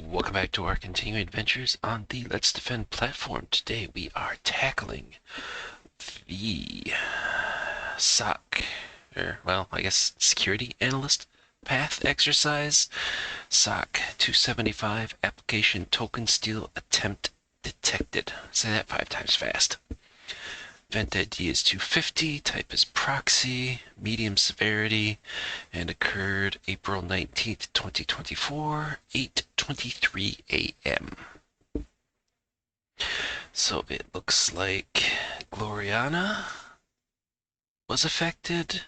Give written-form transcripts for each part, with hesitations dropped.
Welcome back to our continuing adventures on the Let's Defend platform. Today we are tackling the SOC, or well, I guess security analyst path exercise. SOC 275 application token steal attempt detected. Say that 5 times fast. EventID is 250, type is proxy, medium severity, and occurred April 19th, 2024, 8:23 a.m. So it looks like Gloriana was affected,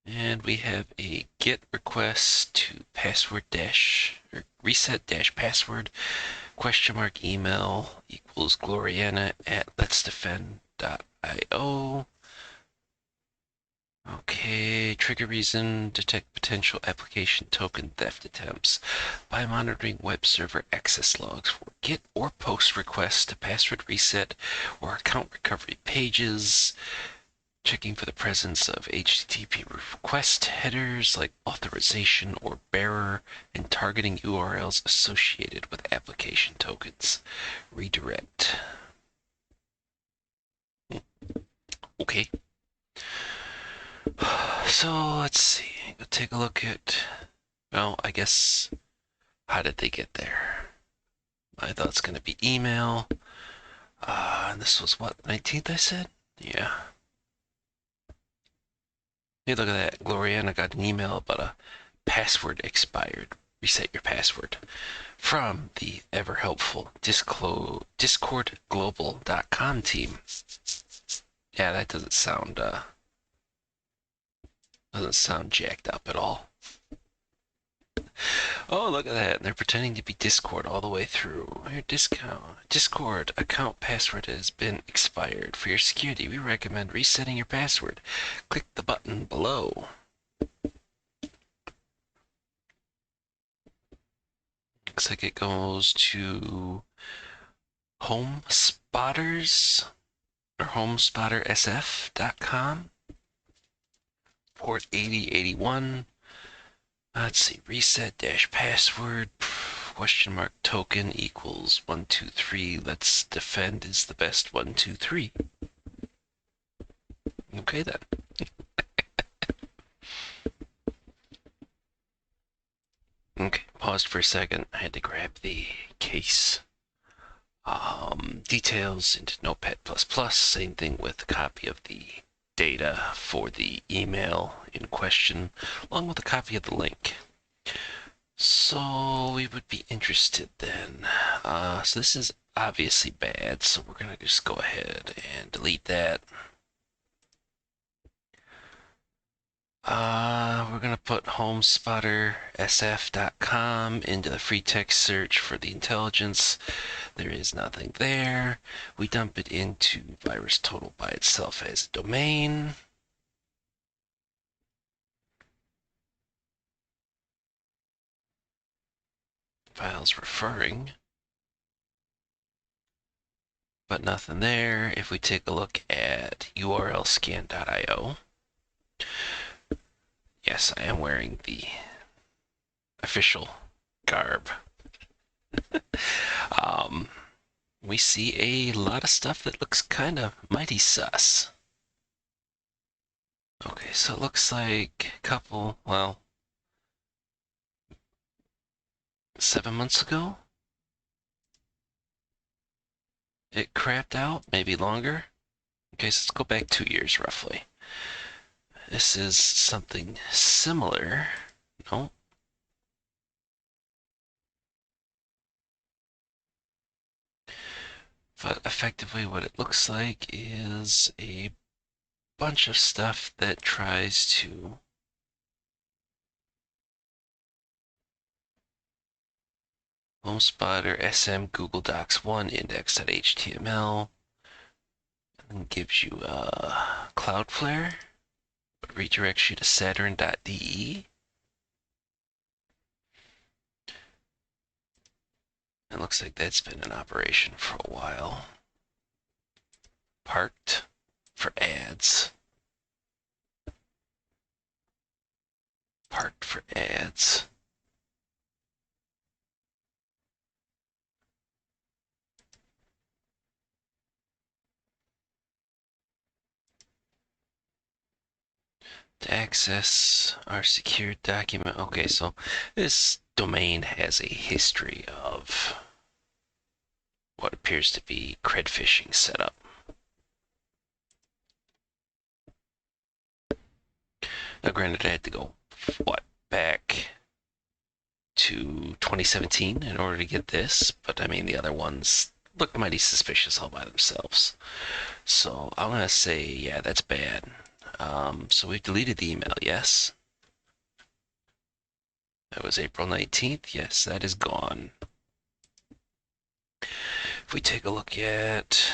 and we have a GET request to password dash or reset dash password question mark email equals Gloriana at letsdefend.io. Okay, trigger reason, detect potential application token theft attempts by monitoring web server access logs for GET or POST requests to password reset or account recovery pages, checking for the presence of HTTP request headers like authorization or bearer, and targeting URLs associated with application tokens. Redirect. Okay. So let's see. Go take a look at, well, I guess, how did they get there? I thought it's going to be email. And this was what, 19th I said? Yeah. Hey, look at that. Gloriana got an email about a password expired. Reset your password. From the ever helpful DiscordGlobal.com team. Yeah, that doesn't sound jacked up at all. Oh, look at that. They're pretending to be Discord all the way through. Your Discord account password has been expired. For your security, we recommend resetting your password. Click the button below. Looks like it goes to Home Spotters or HomespotterSF.com. Port 8081. Let's see, reset dash password question mark token equals 123. Let's defend is the best 123. Okay then. Okay, paused for a second. I had to grab the case. Details into Notepad++. Same thing with a copy of the data for the email in question, along with a copy of the link. So we would be interested then. So this is obviously bad, so we're going to just go ahead and delete that. We're going to put HomespotterSF.com into the free text search for the intelligence. There is nothing there. We dump it into VirusTotal by itself as a domain. Files referring, but nothing there. If we take a look at urlscan.io, yes, I am wearing the official garb. We see a lot of stuff that looks kind of mighty sus. Okay, so it looks like a couple, well, 7 months ago, it crapped out, maybe longer. Okay, so let's go back 2 years roughly. This is something similar. No. But effectively what it looks like is a bunch of stuff that tries to HomeSpotter SM Google Docs 1 index.html, and gives you Cloudflare, but redirects you to Saturn.de. It looks like that's been in operation for a while. Parked for ads. Parked for ads. To access our secured document. Okay, so this domain has a history of what appears to be cred phishing setup. Now, granted, I had to go, what, back to 2017 in order to get this, but I mean, the other ones look mighty suspicious all by themselves. So I'm going to say, yeah, that's bad. So we've deleted the email, yes? That was April 19th. Yes, that is gone. If we take a look at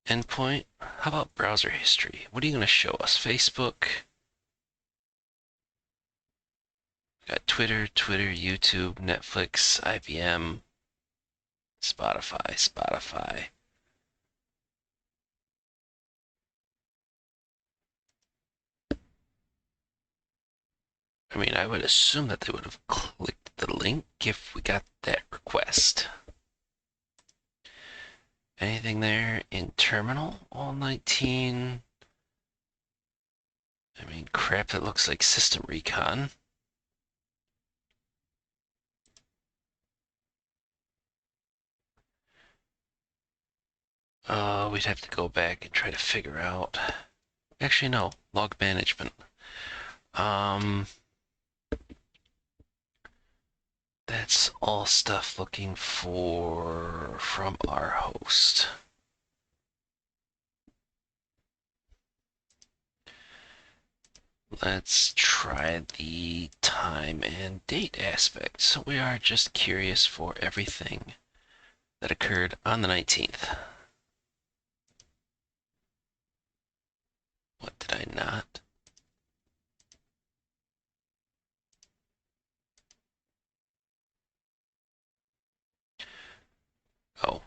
endpoint, how about browser history? What are you going to show us? Facebook? Got Twitter, YouTube, Netflix, IBM, Spotify. I mean, I would assume that they would have clicked the link if we got that request. Anything there in terminal? All 19. I mean, crap, that looks like system recon. We'd have to go back and try to figure out. Actually, no, log management. That's all stuff looking for from our host. Let's try the time and date aspect. So we are just curious for everything that occurred on the 19th. What did I not? Oh.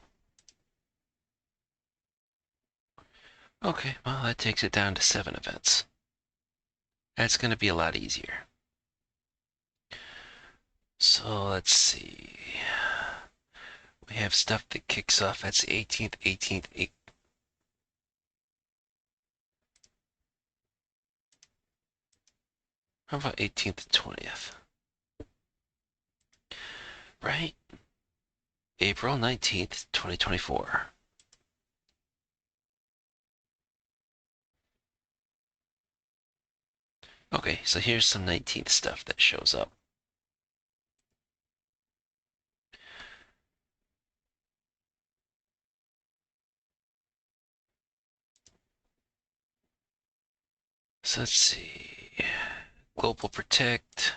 Okay, well, that takes it down to 7 events. That's going to be a lot easier. So let's see. We have stuff that kicks off. That's the 18th, 18th. How about 18th and 20th? Right? April 19th, 2024. Okay, so here's some 19th stuff that shows up. So let's see. Global Protect.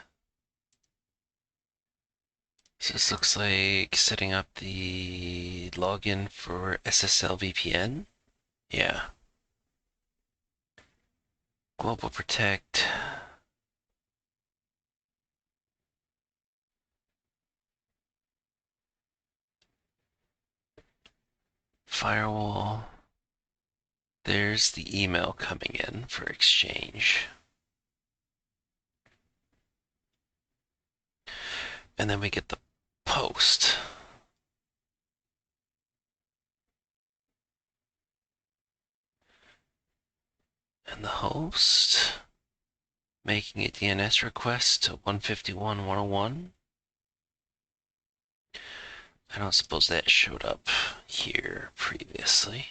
So this looks like setting up the login for SSL VPN. Yeah. Global Protect. Firewall. There's the email coming in for exchange. And then we get the post. And the host making a DNS request to 151.101. I don't suppose that showed up here previously.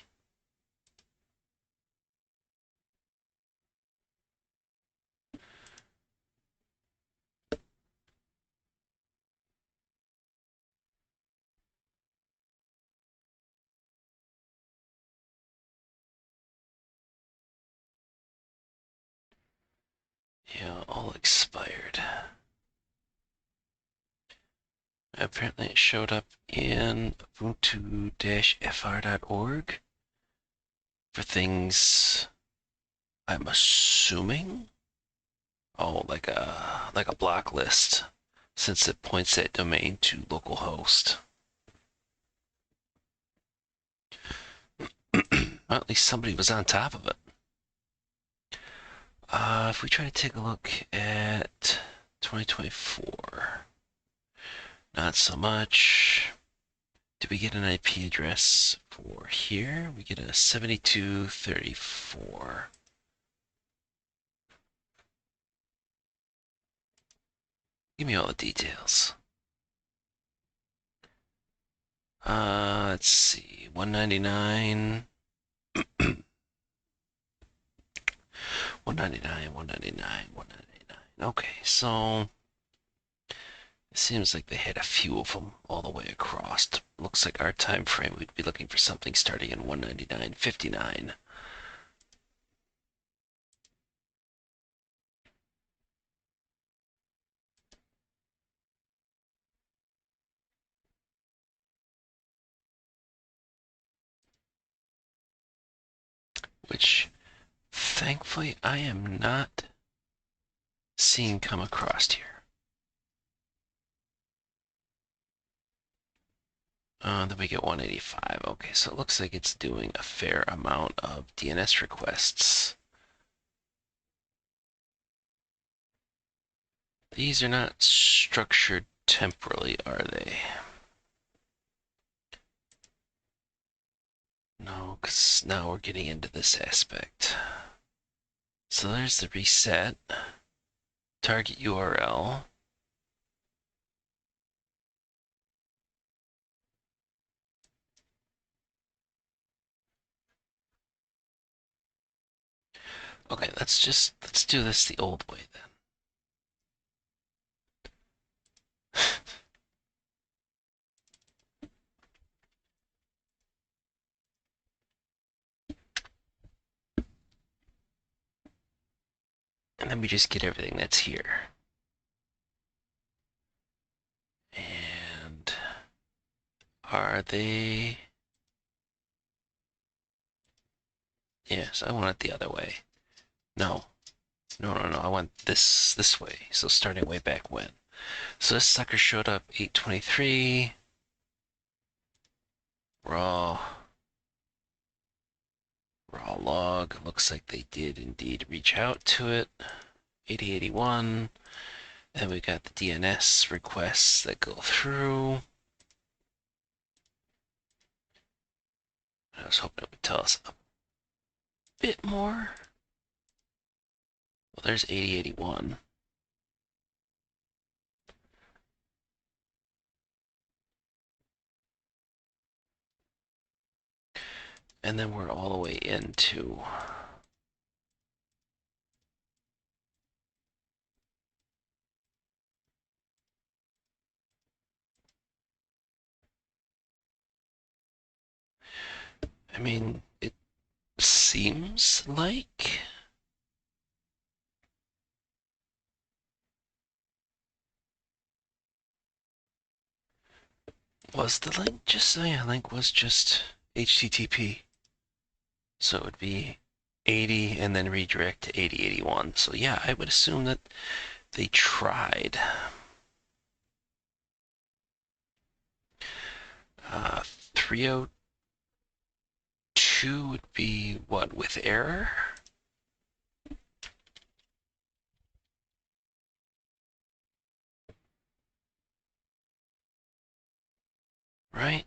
Yeah, all expired. Apparently it showed up in ubuntu-fr.org for things I'm assuming. Oh, like a block list, since it points that domain to localhost. Well, at least somebody was on top of it. If we try to take a look at 2024, not so much. Did we get an IP address for here? We get a 7234. Give me all the details. Let's see, 199, 199, 199, 199. Okay, so it seems like they had a few of them all the way across. Looks like our time frame, we'd be looking for something starting in 199.59. Which, thankfully, I am not seeing come across here. Then we get 185. Okay, so it looks like it's doing a fair amount of DNS requests. These are not structured temporally, are they? No, because now we're getting into this aspect. So there's the reset, target URL. Okay, let's do this the old way then. And then we just get everything that's here. And are they... Yes, I want it the other way. No. No, no, no, I want this way. So starting way back when. So this sucker showed up 823. Raw log. Looks like they did indeed reach out to it. 8081. Then we got the DNS requests that go through. I was hoping it would tell us a bit more. Well, there's 8081. And then we're all the way into I mean, it seems like was the link just yeah, link was just HTTP. So it would be 80 and then redirect to 8081. So yeah, I would assume that they tried. 302 would be what, with error? Right?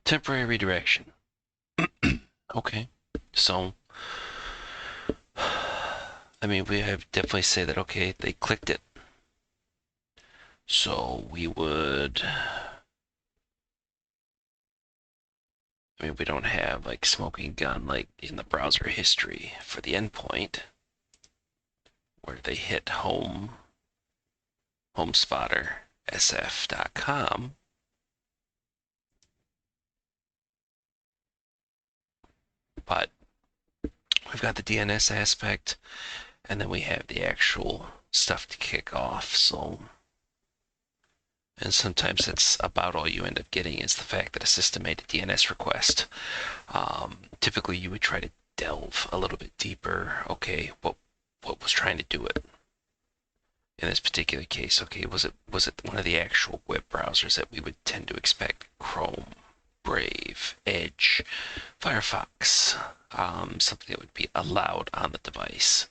Temporary redirection. Okay. So, I mean, we have definitely say that, okay, they clicked it. So we would, I mean, we don't have like smoking gun like in the browser history for the endpoint where they hit home spotter sf.com. But we've got the DNS aspect, and then we have the actual stuff to kick off. So, and sometimes that's about all you end up getting is the fact that a system made a DNS request. Typically, you would try to delve a little bit deeper. Okay, what was trying to do it? In this particular case, okay, was it one of the actual web browsers that we would tend to expect? Chrome, Brave, Edge, Firefox, something that would be allowed on the device.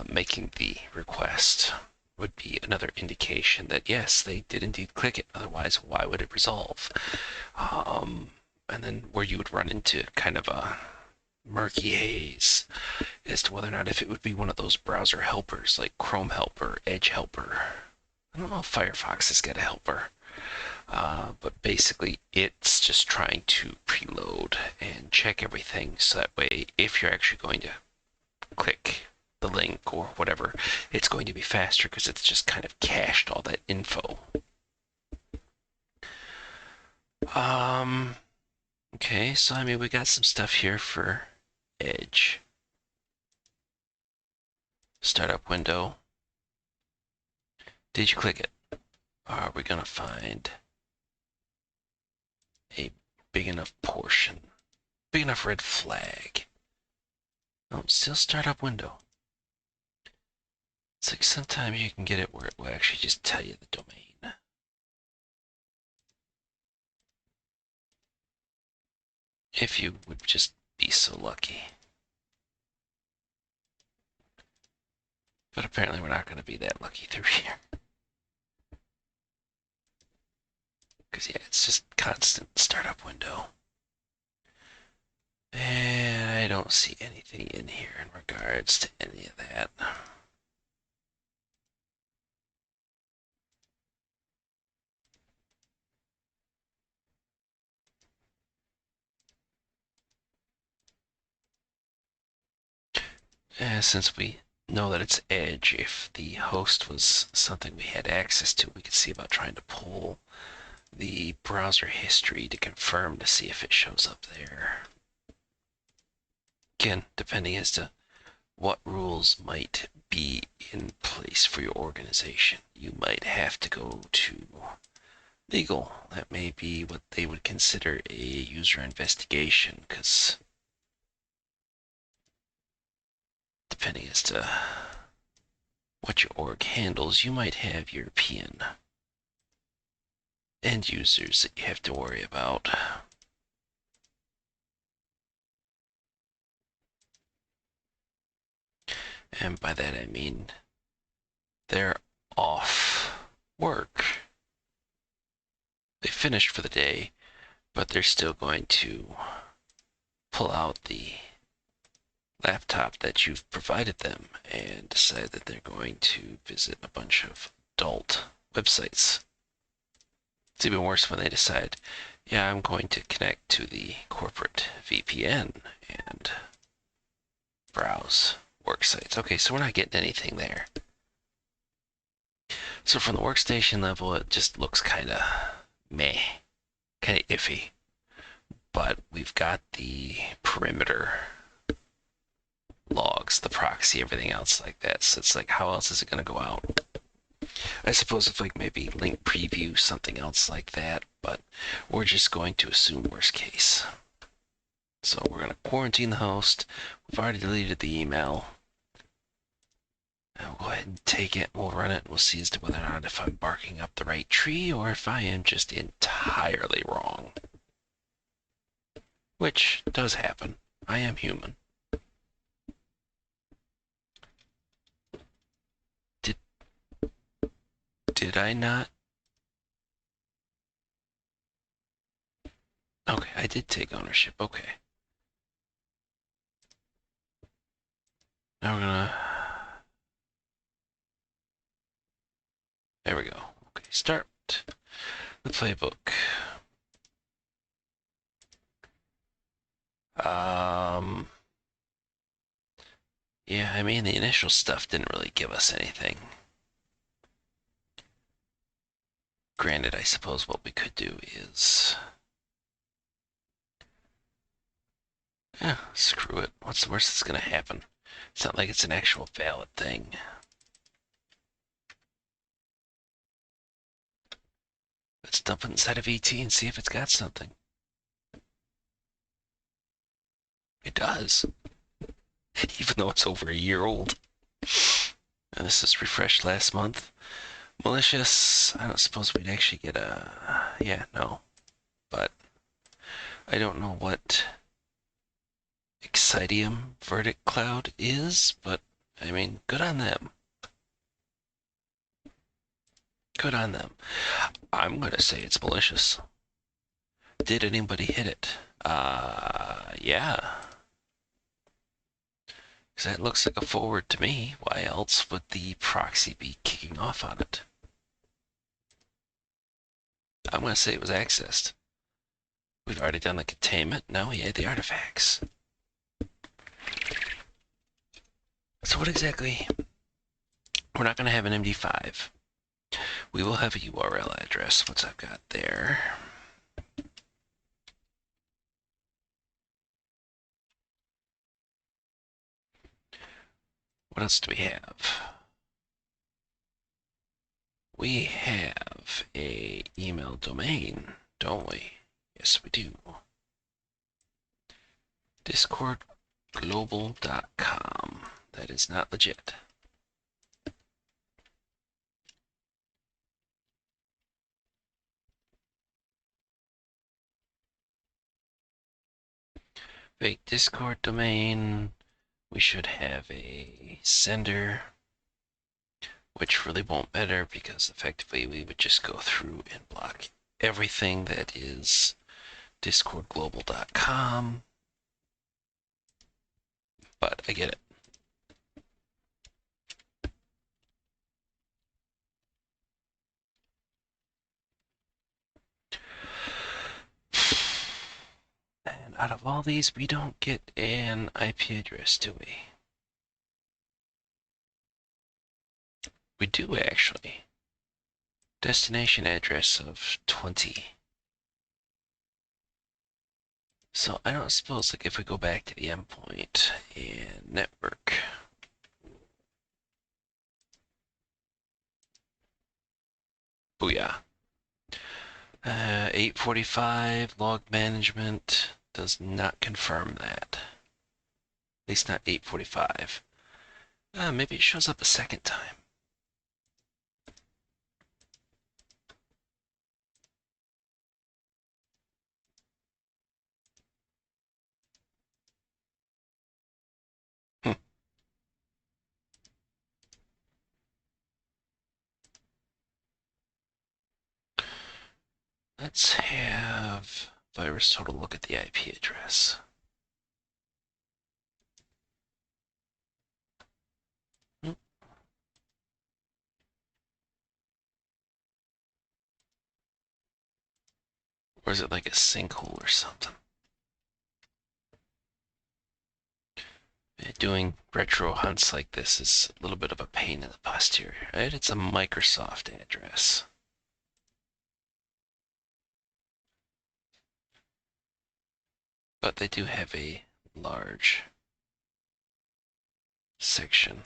Making the request would be another indication that yes, they did indeed click it. Otherwise, why would it resolve? And then where you would run into kind of a murky haze as to whether or not if it would be one of those browser helpers like Chrome helper, Edge helper. I don't know if Firefox has got a helper. But basically, it's just trying to preload and check everything so that way, if you're actually going to click the link or whatever, it's going to be faster because it's just kind of cached all that info. Okay, so I mean, we got some stuff here for Edge. Startup window. Did you click it? Are we gonna find a big enough portion? Big enough red flag? Oh, still startup window. It's like sometimes you can get it where it will actually just tell you the domain. If you would just be so lucky. But apparently we're not going to be that lucky through here. Because yeah, it's just constant startup window. And I don't see anything in here in regards to any of that. Since we know that it's Edge, if the host was something we had access to, we could see about trying to pull the browser history to confirm to see if it shows up there. Again, depending as to what rules might be in place for your organization. You might have to go to legal. That may be what they would consider a user investigation, because depending as to what your org handles, you might have European end users that you have to worry about. And by that I mean they're off work. They finished for the day, but they're still going to pull out the laptop that you've provided them and decide that they're going to visit a bunch of adult websites. It's even worse when they decide, yeah, I'm going to connect to the corporate VPN and browse work sites. Okay, so we're not getting anything there. So from the workstation level, it just looks kind of meh, kind of iffy. But we've got the perimeter logs, the proxy, everything else like that. So it's like, how else is it going to go out? I suppose if like maybe link preview, something else like that, but we're just going to assume worst case. So we're going to quarantine the host. We've already deleted the email. I'll go ahead and take it. We'll run it. We'll see as to whether or not if I'm barking up the right tree or if I am just entirely wrong. Which does happen. I am human. Did I not? Okay, I did take ownership. Okay. Now we're gonna... There we go. Okay, start the playbook. Yeah, I mean, the initial stuff didn't really give us anything. Granted, I suppose what we could do is... Yeah, screw it. What's the worst that's gonna happen? It's not like it's an actual valid thing. Let's dump it inside of ET and see if it's got something. It does. Even though it's over a year old. And this is refreshed last month. Malicious, I don't suppose we'd actually get a... Yeah, no. But I don't know what Excidium Verdict Cloud is, but I mean, good on them. Good on them. I'm going to say it's malicious. Did anybody hit it? Yeah. That looks like a forward to me. Why else would the proxy be kicking off on it? I'm going to say it was accessed. We've already done the containment. Now we add the artifacts. So what exactly? We're not going to have an MD5. We will have a URL address. What's I've got there? What else do we have? We have a email domain, don't we? Yes, we do. discordglobal.com. That is not legit. Fake Discord domain. We should have a sender, which really won't matter because effectively we would just go through and block everything that is discordglobal.com. But I get it. And out of all these, we don't get an IP address, do we? We do actually. Destination address of 20. So I don't suppose, like, if we go back to the endpoint and network, booyah. 845 log management does not confirm that. At least not 845. Maybe it shows up a second time. Let's have VirusTotal look at the IP address. Or is it like a sinkhole or something? Doing retro hunts like this is a little bit of a pain in the posterior, right? It's a Microsoft address. But they do have a large section.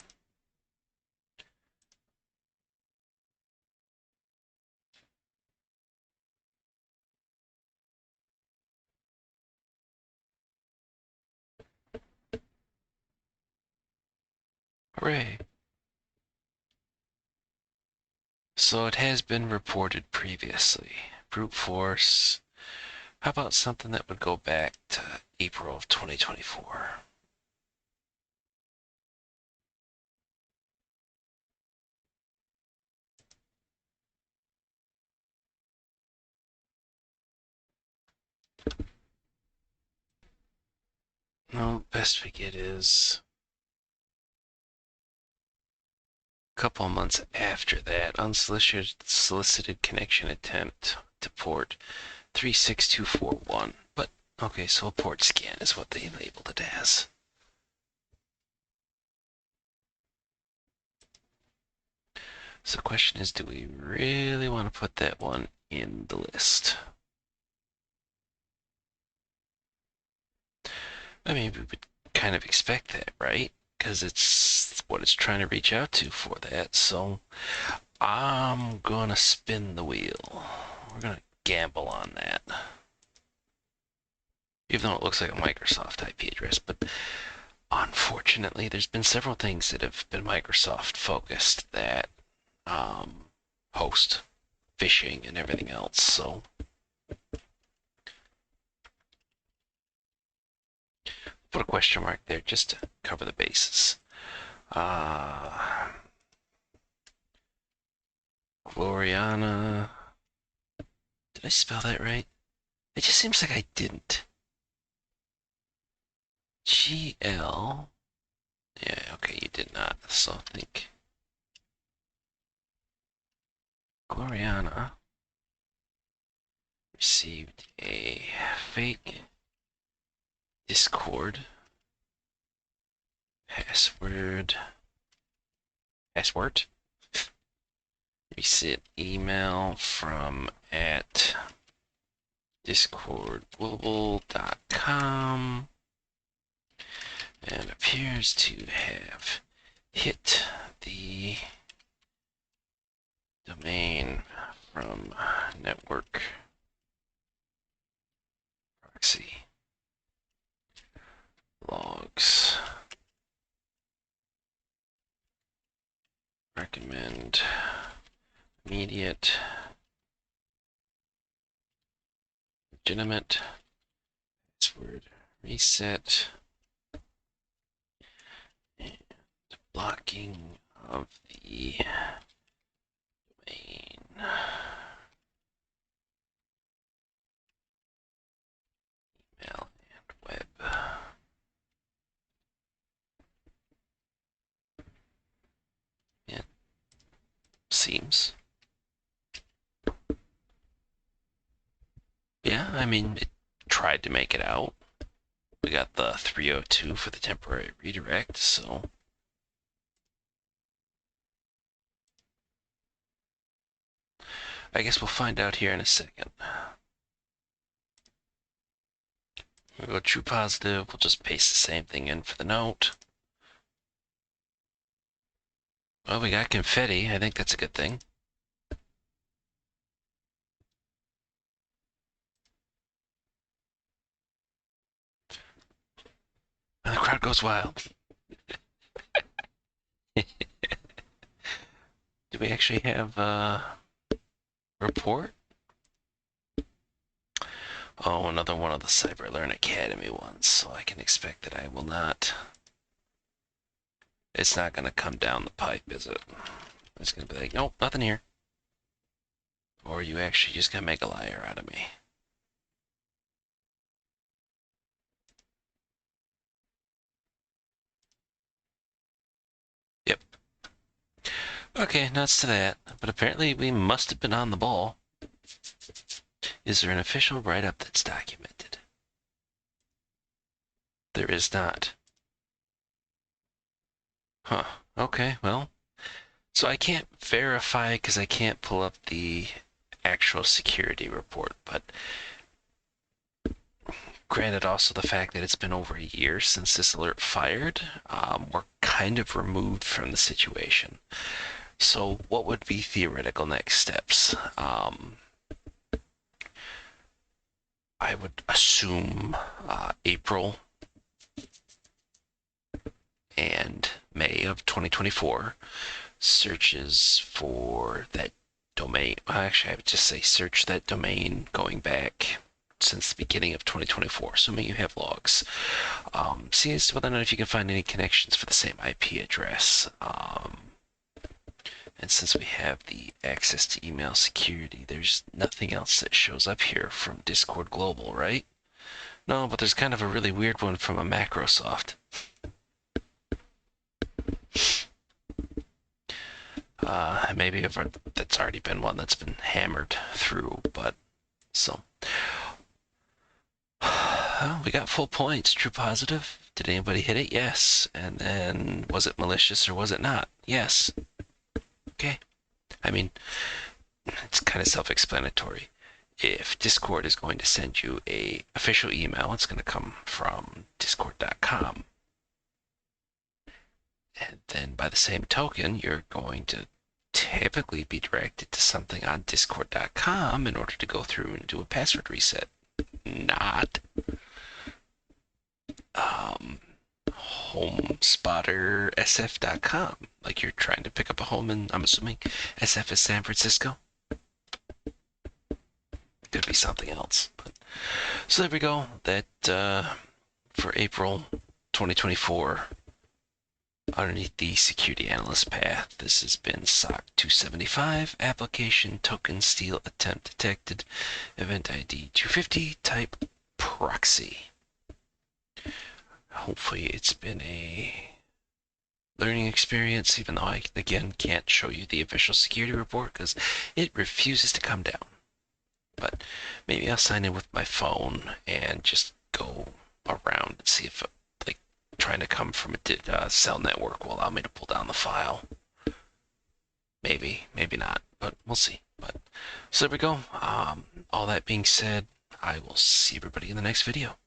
Hooray. So it has been reported previously. Brute force. How about something that would go back to April of 2024? No, best we get is a couple of months after that. Unsolicited connection attempt to port 36241. But, okay, so a port scan is what they labeled it as. So the question is, do we really want to put that one in the list? I mean, we would kind of expect that, right? Because it's what it's trying to reach out to for that. So I'm gonna spin the wheel. We're gonna gamble on that. Even though it looks like a Microsoft IP address, but unfortunately, there's been several things that have been Microsoft focused that host phishing and everything else. So put a question mark there just to cover the bases. Gloriana. Did I spell that right? It just seems like I didn't. GL Yeah, okay, you did not. So think Gloriana received a fake Discord password reset email from at discordglobal.com and appears to have hit the domain from network proxy logs. Recommend immediate legitimate password reset and blocking of the domain. Email and web. It seems. Yeah, I mean, it tried to make it out. We got the 302 for the temporary redirect, so I guess we'll find out here in a second. We'll go true positive. We'll just paste the same thing in for the note. Well, we got confetti. I think that's a good thing. And the crowd goes wild. Do we actually have a report? Oh, another one of the CyberLearn Academy ones, so I can expect that I will not. It's not going to come down the pipe, is it? It's going to be like, nope, nothing here. Or you actually just going to make a liar out of me. Yep. Okay, nuts to that. But apparently we must have been on the ball. Is there an official write-up that's documented? There is not. Huh. Okay, well. So I can't verify because I can't pull up the actual security report, but granted also the fact that it's been over a year since this alert fired, we're kind of removed from the situation. So what would be theoretical next steps? I would assume April and May of 2024 searches for that domain. Well, actually, I would just say search that domain going back since the beginning of 2024, assuming you have logs. See as to whether or not if you can find any connections for the same IP address. And since we have the access to email security, there's nothing else that shows up here from Discord Global, right? No, but there's kind of a really weird one from a Macrosoft. Maybe that's already been one that's been hammered through, but so. Well, we got full points, true positive. Did anybody hit it? Yes. And then was it malicious or was it not? Yes. Okay. I mean, it's kind of self-explanatory. If Discord is going to send you a official email, it's going to come from discord.com. And then by the same token, you're going to typically be directed to something on discord.com in order to go through and do a password reset. Not homespottersf.com, like you're trying to pick up a home in, I'm assuming, SF is San Francisco. Could be something else. But, so there we go. That for April 2024, underneath the security analyst path, this has been SOC275, application token steal attempt detected, EventID 250, type proxy. Hopefully it's been a learning experience, even though I, again, can't show you the official security report because it refuses to come down. But maybe I'll sign in with my phone and just go around and see if, like, trying to come from a cell network will allow me to pull down the file. Maybe, maybe not, but we'll see. But so there we go. All that being said, I will see everybody in the next video.